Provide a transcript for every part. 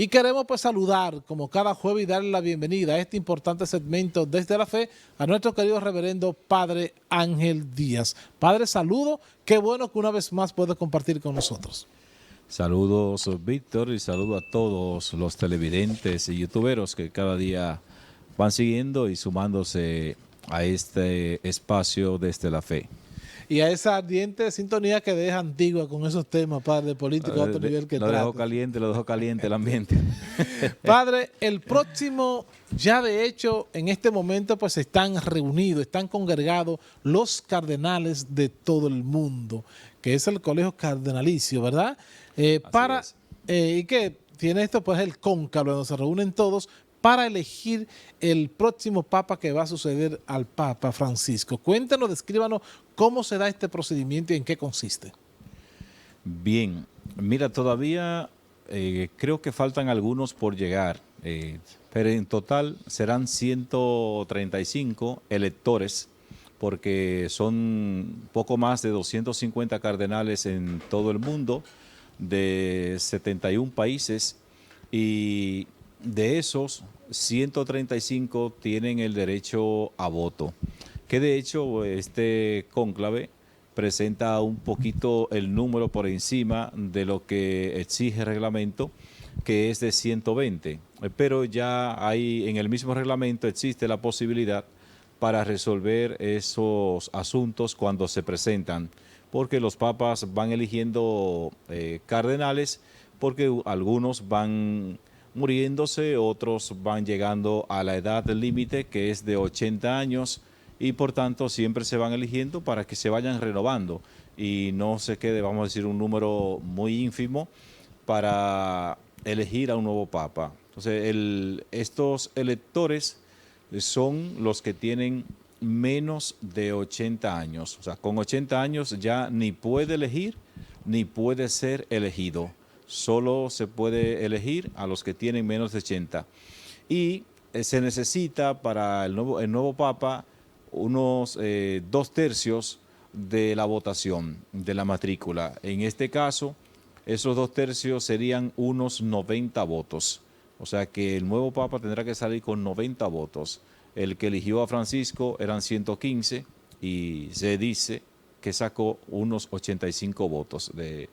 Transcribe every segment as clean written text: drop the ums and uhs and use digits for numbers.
Y queremos pues saludar como cada jueves y darle la bienvenida a este importante segmento desde la fe a nuestro querido reverendo Padre Ángel Díaz. Padre, saludo, qué bueno que una vez más puedes compartir con nosotros. Saludos, Víctor, y saludo a todos los televidentes y youtuberos que cada día van siguiendo y sumándose a este espacio desde la fe. Y a esa ardiente sintonía que deja antigua con esos temas, Padre, de político a otro nivel que Lo dejó trata. caliente el ambiente. Padre, el próximo, ya de hecho, en este momento pues están reunidos, están congregados los cardenales de todo el mundo, que es el Colegio Cardenalicio, ¿verdad? Así es. Y que tiene esto pues el cónclave, donde se reúnen todos para elegir el próximo papa que va a suceder al Papa Francisco. Cuéntanos, descríbanos cómo se da este procedimiento y en qué consiste. Bien, mira, todavía creo que faltan algunos por llegar, pero en total serán 135 electores, porque son poco más de 250 cardenales en todo el mundo, de 71 países, y de esos 135 tienen el derecho a voto, que de hecho este cónclave presenta un poquito el número por encima de lo que exige el reglamento, que es de 120. Pero ya hay en el mismo reglamento existe la posibilidad para resolver esos asuntos cuando se presentan, porque los papas van eligiendo cardenales, porque algunos van muriéndose, otros van llegando a la edad límite, que es de 80 años, y por tanto siempre se van eligiendo para que se vayan renovando y no se quede, vamos a decir, un número muy ínfimo para elegir a un nuevo papa. Entonces, estos electores son los que tienen menos de 80 años. O sea, con 80 años ya ni puede elegir ni puede ser elegido. Solo se puede elegir a los que tienen menos de 80. Y se necesita para el nuevo papa unos 2/3 de la votación, de la matrícula. En este caso, esos 2/3 serían unos 90 votos. O sea que el nuevo papa tendrá que salir con 90 votos. El que eligió a Francisco eran 115 y se dice que sacó unos 85 votos de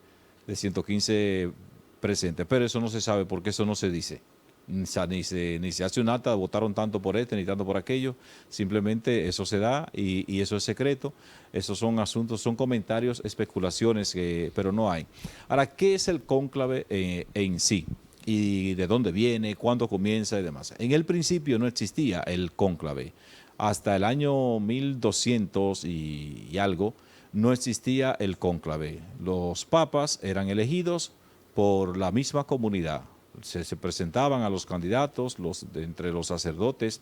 115 presentes. Pero eso no se sabe porque eso no se dice. Ni se hace un acta, votaron tanto por este ni tanto por aquello, simplemente eso se da y eso es secreto. Esos son asuntos, son comentarios, especulaciones, pero no hay. Ahora, ¿qué es el cónclave en sí? ¿Y de dónde viene? ¿Cuándo comienza y demás? En el principio no existía el cónclave. Hasta el año 1200 y algo no existía el cónclave. Los papas eran elegidos por la misma comunidad. Se presentaban a los candidatos, entre los sacerdotes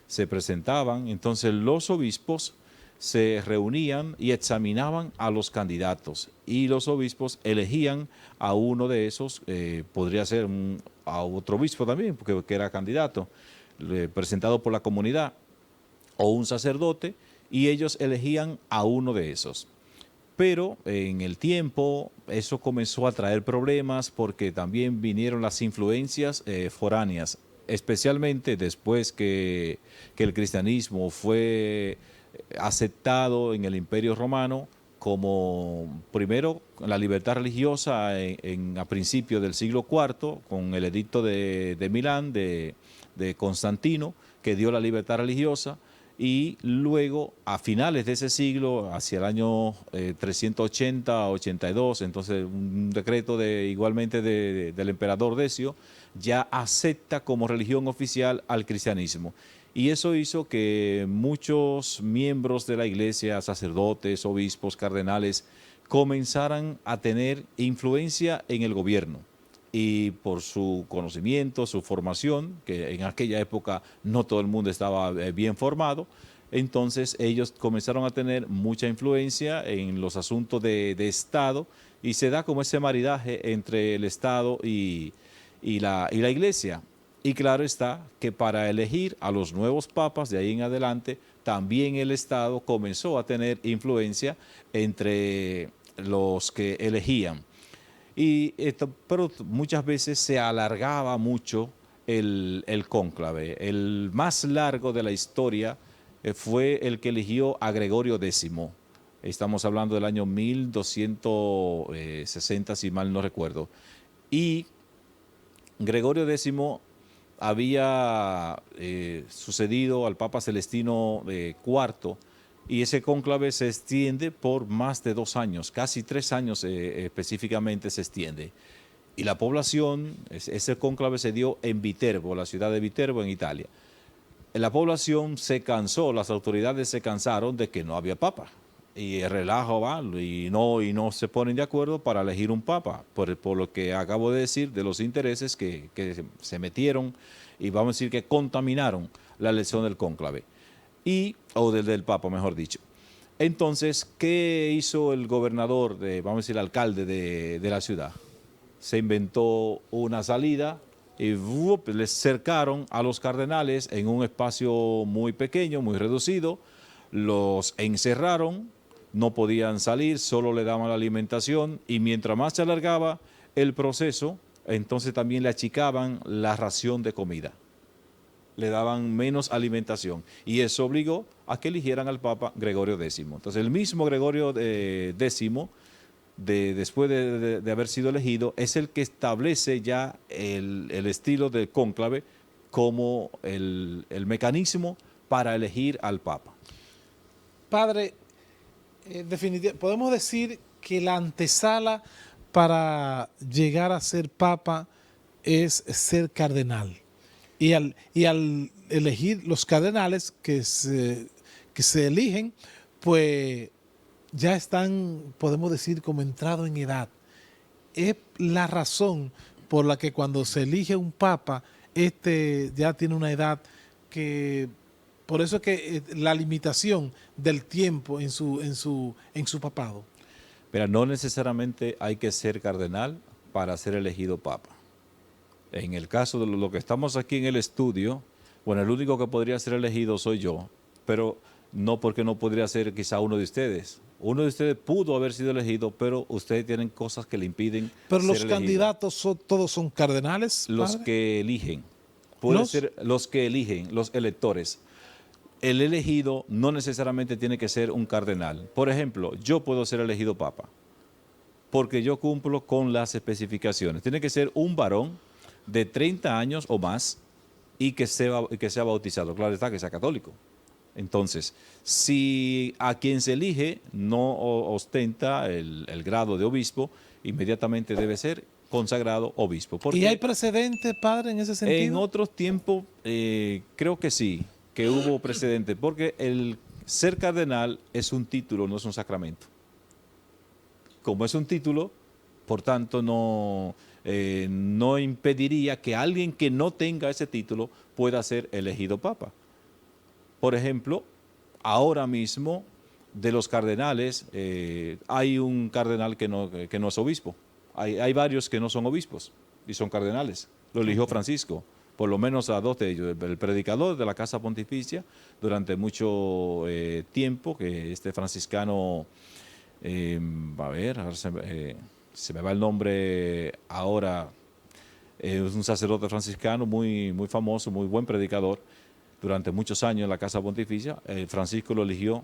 se presentaban, entonces los obispos se reunían y examinaban a los candidatos y los obispos elegían a uno de esos, podría ser a otro obispo también, porque que era candidato, presentado por la comunidad, o un sacerdote, y ellos elegían a uno de esos. Pero en el tiempo eso comenzó a traer problemas porque también vinieron las influencias foráneas, especialmente después que el cristianismo fue aceptado en el Imperio Romano como primero la libertad religiosa a principios del siglo IV con el edicto de Milán de Constantino, que dio la libertad religiosa. Y luego, a finales de ese siglo, hacia el año 380-82, entonces un decreto igualmente del emperador Decio, ya acepta como religión oficial al cristianismo. Y eso hizo que muchos miembros de la iglesia, sacerdotes, obispos, cardenales, comenzaran a tener influencia en el gobierno. Y por su conocimiento, su formación, que en aquella época no todo el mundo estaba bien formado, entonces ellos comenzaron a tener mucha influencia en los asuntos de Estado y se da como ese maridaje entre el Estado y la iglesia. Y claro está que para elegir a los nuevos papas de ahí en adelante, también el Estado comenzó a tener influencia entre los que elegían. Pero muchas veces se alargaba mucho el cónclave. El más largo de la historia fue el que eligió a Gregorio X. Estamos hablando del año 1260, si mal no recuerdo. Y Gregorio X había sucedido al Papa Celestino IV, y ese cónclave se extiende por más de 2 años, casi 3 años específicamente se extiende. Y la población, ese cónclave se dio en Viterbo, la ciudad de Viterbo, en Italia. La población se cansó, las autoridades se cansaron de que no había papa. Y el relajo va, y no se ponen de acuerdo para elegir un papa, por lo que acabo de decir, de los intereses que se metieron y vamos a decir que contaminaron la elección del cónclave, o del papa, mejor dicho. Entonces, ¿qué hizo el gobernador, vamos a decir, el alcalde de la ciudad? Se inventó una salida y les cercaron a los cardenales en un espacio muy pequeño, muy reducido, los encerraron, no podían salir, solo le daban la alimentación, y mientras más se alargaba el proceso, entonces también le achicaban la ración de comida, le daban menos alimentación, y eso obligó a que eligieran al Papa Gregorio X. Entonces el mismo Gregorio X, después de haber sido elegido, es el que establece ya el estilo del cónclave como el mecanismo para elegir al Papa. Padre, definitivamente podemos decir que la antesala para llegar a ser papa es ser cardenal. Y al elegir los cardenales que se eligen, pues ya están, podemos decir, como entrado en edad. Es la razón por la que cuando se elige un papa, ya tiene una edad que... Por eso es que la limitación del tiempo en su papado. Pero no necesariamente hay que ser cardenal para ser elegido papa. En el caso de lo que estamos aquí en el estudio, bueno, el único que podría ser elegido soy yo, pero no porque no podría ser quizá uno de ustedes. Uno de ustedes pudo haber sido elegido, pero ustedes tienen cosas que le impiden Pero ser los elegido. Candidatos todos son cardenales, Los padre. que eligen, puede ser los que eligen, los electores. El elegido no necesariamente tiene que ser un cardenal. Por ejemplo, yo puedo ser elegido papa porque yo cumplo con las especificaciones. Tiene que ser un varón de 30 años o más y que sea bautizado. Claro está, que sea católico. Entonces, si a quien se elige no ostenta el grado de obispo, inmediatamente debe ser consagrado obispo. ¿Y hay precedentes, padre, en ese sentido? En otros tiempos, creo que sí, que hubo precedentes, porque el ser cardenal es un título, no es un sacramento. Como es un título, por tanto, no impediría que alguien que no tenga ese título pueda ser elegido papa. Por ejemplo, ahora mismo, de los cardenales, hay un cardenal que no es obispo. Hay varios que no son obispos y son cardenales. Lo eligió Francisco, por lo menos a 2 de ellos. El predicador de la Casa Pontificia durante mucho tiempo, que este franciscano, a ver, ahora se me va el nombre ahora, es un sacerdote franciscano muy, muy famoso, muy buen predicador. Durante muchos años en la Casa Pontificia, Francisco lo eligió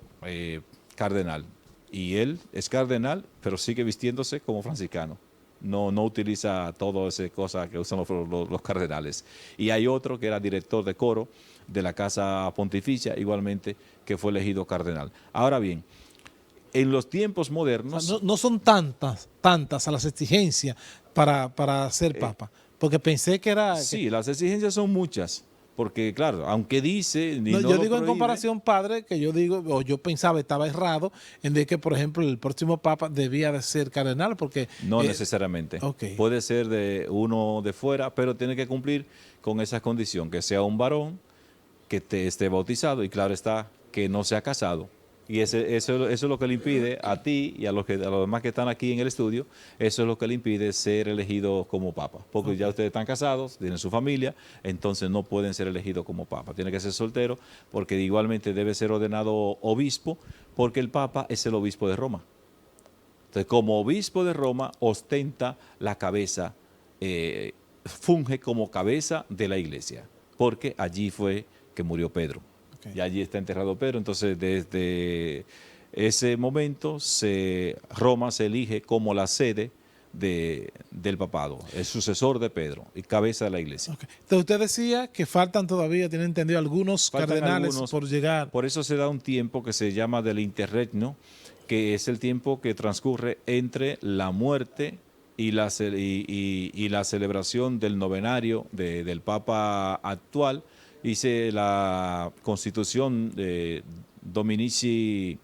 cardenal. Y él es cardenal, pero sigue vistiéndose como franciscano. No utiliza todas esas cosas que usan los cardenales. Y hay otro que era director de coro de la Casa Pontificia, igualmente, que fue elegido cardenal. Ahora bien, en los tiempos modernos... O sea, no son tantas a las exigencias para ser papa. Porque pensé que era... Sí, las exigencias son muchas. Porque, claro, aunque dice... No, yo digo en comparación, padre, que yo digo, o yo pensaba, estaba errado, en de que, por ejemplo, el próximo papa debía de ser cardenal, porque... No necesariamente. Okay. Puede ser de uno de fuera, pero tiene que cumplir con esa condición, que sea un varón, que esté bautizado, y claro está, que no sea casado. Y eso es lo que le impide a ti y a los demás que están aquí en el estudio, eso es lo que le impide ser elegido como papa. Porque ya ustedes están casados, tienen su familia, entonces no pueden ser elegidos como papa. Tiene que ser soltero, porque igualmente debe ser ordenado obispo, porque el papa es el obispo de Roma. Entonces, como obispo de Roma, ostenta la cabeza, funge como cabeza de la iglesia, porque allí fue que murió Pedro. Ok. Y allí está enterrado Pedro. Entonces, desde ese momento, Roma se elige como la sede del papado, el sucesor de Pedro y cabeza de la iglesia. Ok. Entonces usted decía que faltan todavía, tiene entendido, algunos Faltan cardenales algunos, por llegar. por eso se da un tiempo que se llama del interregno, que es el tiempo que transcurre entre la muerte y la celebración del novenario del Papa actual. Dice la Constitución de Dominici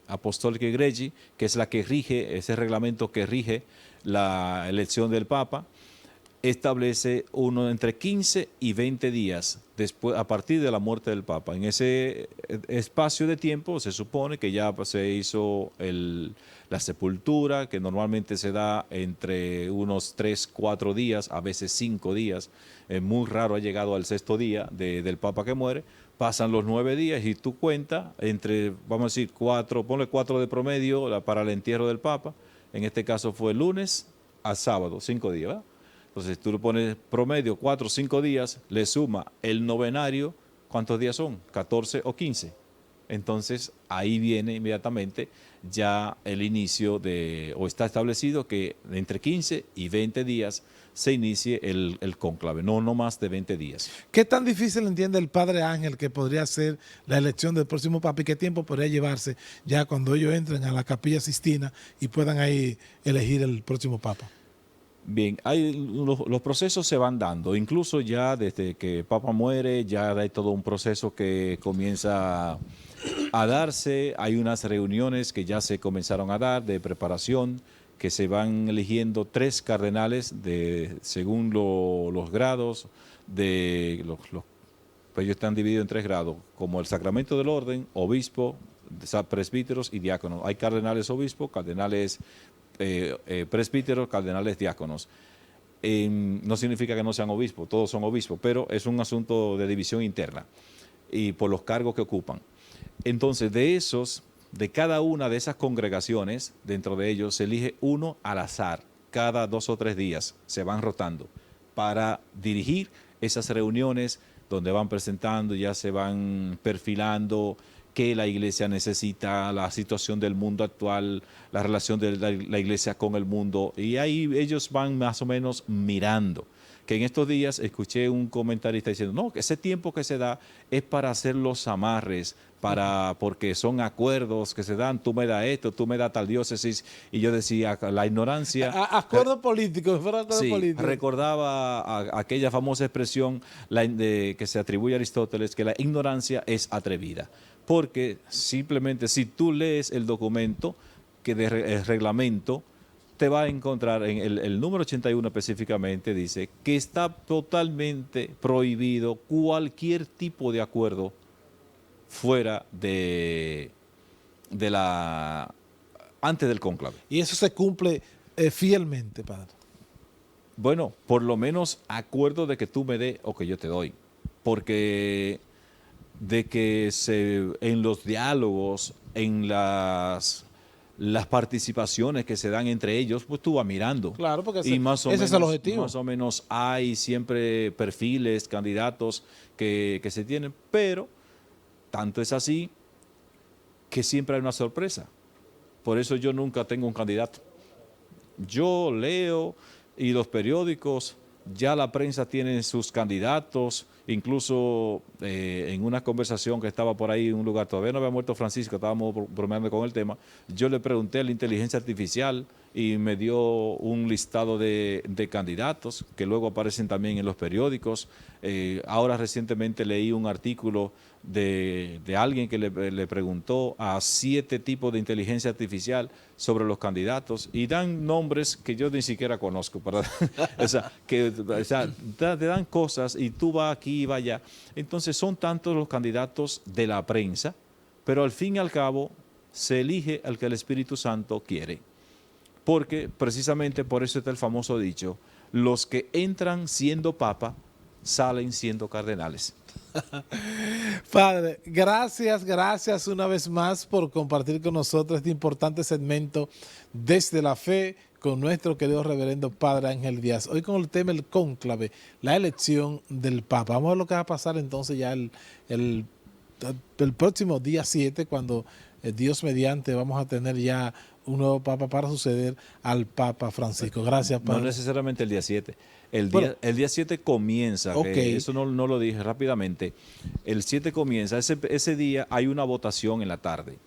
Apostolicae Gregi, que es la que rige, ese reglamento que rige la elección del Papa, establece uno entre 15 y 20 días después, a partir de la muerte del Papa. En ese espacio de tiempo se supone que ya se hizo la sepultura, que normalmente se da entre unos 3, 4 días, a veces 5 días. Es muy raro ha llegado al 6.º día del Papa que muere. Pasan los 9 días y tú cuentas entre, vamos a decir, 4, ponle 4 de promedio para el entierro del Papa. En este caso fue lunes a sábado, 5 días, ¿verdad? Entonces tú le pones promedio 4 o 5 días, le suma el novenario, ¿cuántos días son? 14 o 15. Entonces ahí viene inmediatamente ya el inicio o está establecido que entre 15 y 20 días se inicie el cónclave, no más de 20 días. ¿Qué tan difícil entiende el padre Ángel que podría ser la elección del próximo papa y qué tiempo podría llevarse ya cuando ellos entren a la Capilla Sixtina y puedan ahí elegir el próximo papa? Bien, los procesos se van dando, incluso ya desde que el Papa muere, ya hay todo un proceso que comienza a darse, hay unas reuniones que ya se comenzaron a dar de preparación, que se van eligiendo 3 cardenales según los grados, pues ellos están divididos en 3 grados, como el sacramento del orden, obispo, presbíteros y diáconos. Hay cardenales obispos, cardenales presbíteros, cardenales diáconos. No significa que no sean obispos, todos son obispos, pero es un asunto de división interna y por los cargos que ocupan. Entonces, de cada una de esas congregaciones, dentro de ellos se elige uno al azar, cada 2 o 3 días se van rotando para dirigir esas reuniones donde van presentando, ya se van perfilando qué la iglesia necesita, la situación del mundo actual, la relación de la iglesia con el mundo, y ahí ellos van más o menos mirando. Que en estos días escuché un comentarista diciendo, no, que ese tiempo que se da es para hacer los amarres, porque son acuerdos que se dan, tú me das esto, tú me das tal diócesis, y yo decía, la ignorancia... Acuerdo político, Sí, político. recordaba aquella famosa expresión que se atribuye a Aristóteles, que la ignorancia es atrevida, porque simplemente si tú lees el documento, el reglamento, te va a encontrar en el número 81 específicamente, dice que está totalmente prohibido cualquier tipo de acuerdo fuera antes del cónclave. Y eso se cumple fielmente, padre. Bueno, por lo menos acuerdo de que tú me des o que yo te doy. Porque de que en los diálogos, en las participaciones que se dan entre ellos, pues tú vas mirando. Claro, porque y más o ese menos, es el objetivo. Más o menos hay siempre perfiles, candidatos que se tienen, pero tanto es así que siempre hay una sorpresa. Por eso yo nunca tengo un candidato. Yo leo y los periódicos, ya la prensa tiene sus candidatos, incluso en una conversación que estaba por ahí en un lugar, todavía no había muerto Francisco, estábamos bromeando con el tema, yo le pregunté a la inteligencia artificial y me dio un listado de candidatos que luego aparecen también en los periódicos. Ahora recientemente leí un artículo de alguien que le preguntó a 7 tipos de inteligencia artificial sobre los candidatos y dan nombres que yo ni siquiera conozco. Te dan cosas y tú vas aquí y vas allá. Entonces son tantos los candidatos de la prensa, pero al fin y al cabo se elige al que el Espíritu Santo quiere. Porque precisamente por eso está el famoso dicho, los que entran siendo papa salen siendo cardenales. Padre, gracias una vez más por compartir con nosotros este importante segmento desde la fe con nuestro querido reverendo Padre Ángel Díaz. Hoy con el tema el cónclave, la elección del Papa. Vamos a ver lo que va a pasar entonces ya el próximo día 7, cuando Dios mediante vamos a tener ya un nuevo Papa para suceder al Papa Francisco. Gracias, Padre. No necesariamente el día 7. Bueno, El día 7 comienza, okay. Eso no lo dije rápidamente. El 7 comienza, ese día hay una votación en la tarde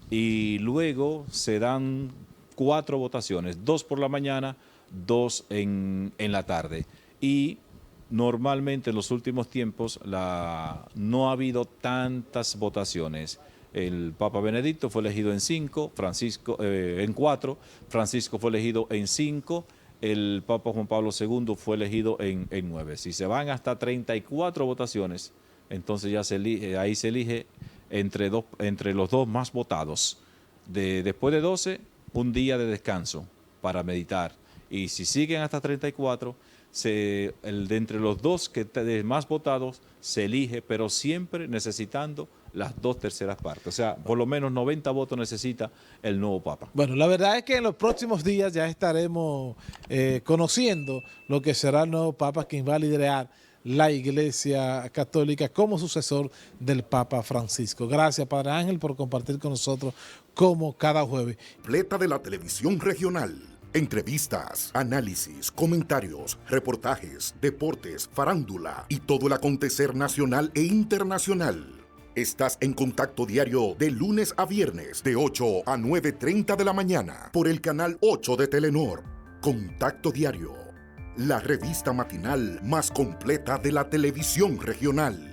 y luego se dan 4 votaciones, 2 por la mañana, 2 en la tarde. Y normalmente en los últimos tiempos no ha habido tantas votaciones. El Papa Benedicto fue elegido en 5, en 4, Francisco fue elegido en 5, el Papa Juan Pablo II fue elegido en 9. Si se van hasta 34 votaciones, entonces ya ahí se elige entre los dos más votados. Después de 12, un día de descanso para meditar. Y si siguen hasta 34, de entre los dos más votados se elige, pero siempre necesitando las 2/3 partes. O sea, por lo menos 90 votos necesita el nuevo Papa. Bueno, la verdad es que en los próximos días ya estaremos conociendo lo que será el nuevo Papa, quien va a liderar la Iglesia Católica como sucesor del Papa Francisco. Gracias, Padre Ángel, por compartir con nosotros como cada jueves. Completa de la televisión regional. Entrevistas, análisis, comentarios, reportajes, deportes, farándula y todo el acontecer nacional e internacional. Estás en contacto diario de lunes a viernes de 8 a 9:30 de la mañana por el canal 8 de Telenor. Contacto Diario, la revista matinal más completa de la televisión regional.